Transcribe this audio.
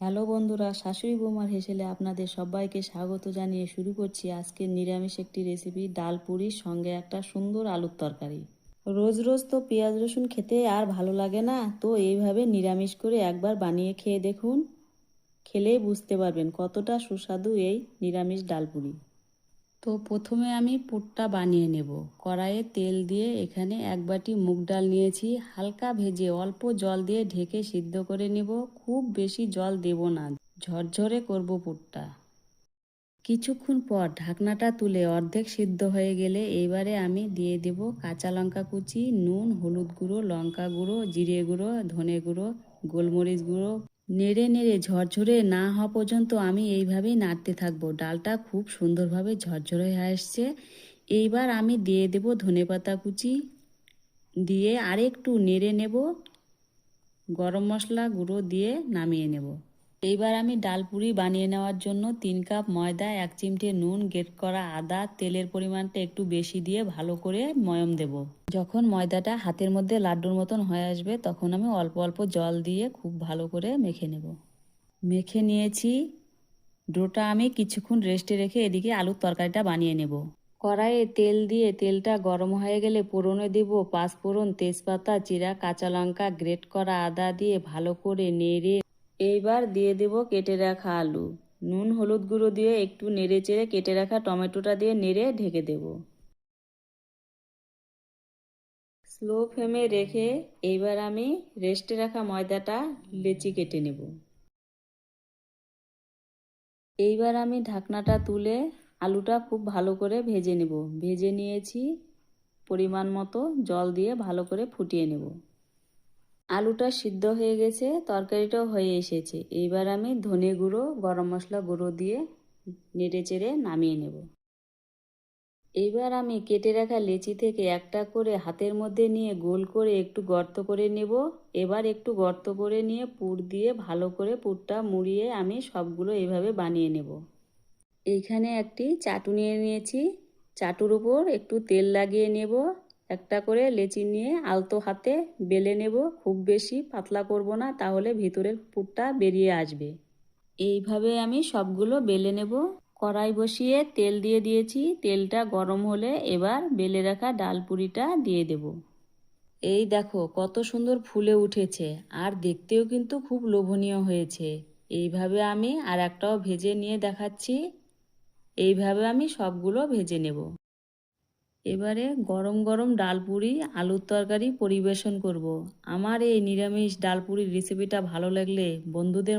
Hello বন্ধুরা, শাশুড়ি বৌমার হেসেলে আপনাদের সবাইকে স্বাগত জানিয়ে শুরু করছি আজকের নিরামিষ একটি রেসিপি, ডাল পুরির সঙ্গে একটা সুন্দর আলুর তরকারি। রোজ রোজ তো পেঁয়াজ রসুন খেতে আর ভালো লাগে না, তো এইভাবে নিরামিষ করে একবার বানিয়ে খেয়ে দেখুন। খেলেই বুঝতে পারবেন কতটা সুস্বাদু এই নিরামিষ ডাল পুরি। তো প্রথমে আমি পুরটা বানিয়ে নেব। কড়াইয়ে তেল দিয়ে এখানে এক বাটি মুগ ডাল নিয়েছি, হালকা ভেজে অল্প জল দিয়ে ঢেকে সিদ্ধ করে নেব। খুব বেশি জল দেব না, ঝরঝরে করব পুরটা। কিছুক্ষণ পর ঢাকনাটা তুলে অর্ধেক সিদ্ধ হয়ে গেলে এবারে আমি দিয়ে দেব কাঁচা লঙ্কা কুচি, নুন, হলুদ গুঁড়ো, লঙ্কা গুঁড়ো, জিরে গুঁড়ো, ধনে গুঁড়ো, গোলমরিচ গুঁড়ো। নেড়ে নেড়ে ঝরঝরে না হওয়া পর্যন্ত আমি এইভাবেই নাড়তে থাকবো। ডালটা খুব সুন্দরভাবে ঝরঝরে হয়ে আসছে। এইবার আমি দিয়ে দেব ধনেপাতা কুচি, দিয়ে আরেকটু নেড়ে নেব। গরম মশলা গুঁড়ো দিয়ে নামিয়ে নেব। এইবার আমি ডাল পুরি বানিয়ে নেওয়ার জন্য 3 কাপ ময়দা, 1 চিমটে নুন, গ্রেট করা আদা, তেলের পরিমাণটা একটু বেশি দিয়ে ভালো করে ময়ম দেব। যখন ময়দাটা হাতের মধ্যে লাড্ডুর মতন হয়ে আসবে তখন আমি অল্প অল্প জল দিয়ে খুব ভালো করে মেখে নেব। মেখে নিয়েছি। ডোটা আমি কিছুক্ষণ রেস্টে রেখে এদিকে আলুর তরকারিটা বানিয়ে নেব। কড়াইয়ে তেল দিয়ে তেলটা গরম হয়ে গেলে ফোড়নে দেব পাঁচফোড়ন, তেজপাতা, জিরা, কাঁচা লঙ্কা, গ্রেট করা আদা দিয়ে ভালো করে নেড়ে এইবার দিয়ে দেব কেটে রাখা আলু। নুন হলুদ গুঁড়ো দিয়ে একটু নেড়ে চেড়ে কেটে রাখা টমেটোটা দিয়ে নেড়ে ঢেকে দেব। স্লো ফ্লেমে রেখে এইবার আমি রেস্টে রাখা ময়দাটা লেচি কেটে নেব। এইবার আমি ঢাকনাটা তুলে আলুটা খুব ভালো করে ভেজে নেব। ভেজে নিয়েছি। পরিমাণ মতো জল দিয়ে ভালো করে ফুটিয়ে নেব। আলুটা সিদ্ধ হয়ে গেছে, তরকারিটাও হয়ে এসেছে। এইবার আমি ধনে গুঁড়ো, গরম মশলা গুঁড়ো দিয়ে নেড়ে চেড়ে নামিয়ে নেব। এইবার আমি কেটে রাখা লেচি থেকে একটা করে হাতের মধ্যে নিয়ে গোল করে একটু গর্ত করে নেব। এবার একটু গর্ত করে নিয়ে পুর দিয়ে ভালো করে পুরটা মুড়িয়ে আমি সবগুলো এইভাবে বানিয়ে নেব। এইখানে একটি চাটু নিয়ে নিয়েছি। চাটুর উপর একটু তেল লাগিয়ে নেব। একটা করে লেচি নিয়ে আলতো হাতে বেলে নেব। খুব বেশি পাতলা করব না, তাহলে ভিতরের পুরটা বেরিয়ে আসবে। এইভাবে আমি সবগুলো বেলে নেব। কড়াই বসিয়ে তেল দিয়ে দিয়েছি। তেলটা গরম হলে এবার বেলে রাখা ডাল পুরিটা দিয়ে দেব। এই দেখো কত সুন্দর ফুলে উঠেছে, আর দেখতেও কিন্তু খুব লোভনীয় হয়েছে। এইভাবে আমি আর একটাও ভেজে নিয়ে দেখাচ্ছি। এইভাবে আমি সবগুলো ভেজে নেব। এবারে গরম গরম ডালপুরি আলুর তরকারি পরিবেশন করব। আমার এই নিরামিষ ডালপুরির রেসিপিটা ভালো লাগলে বন্ধুদের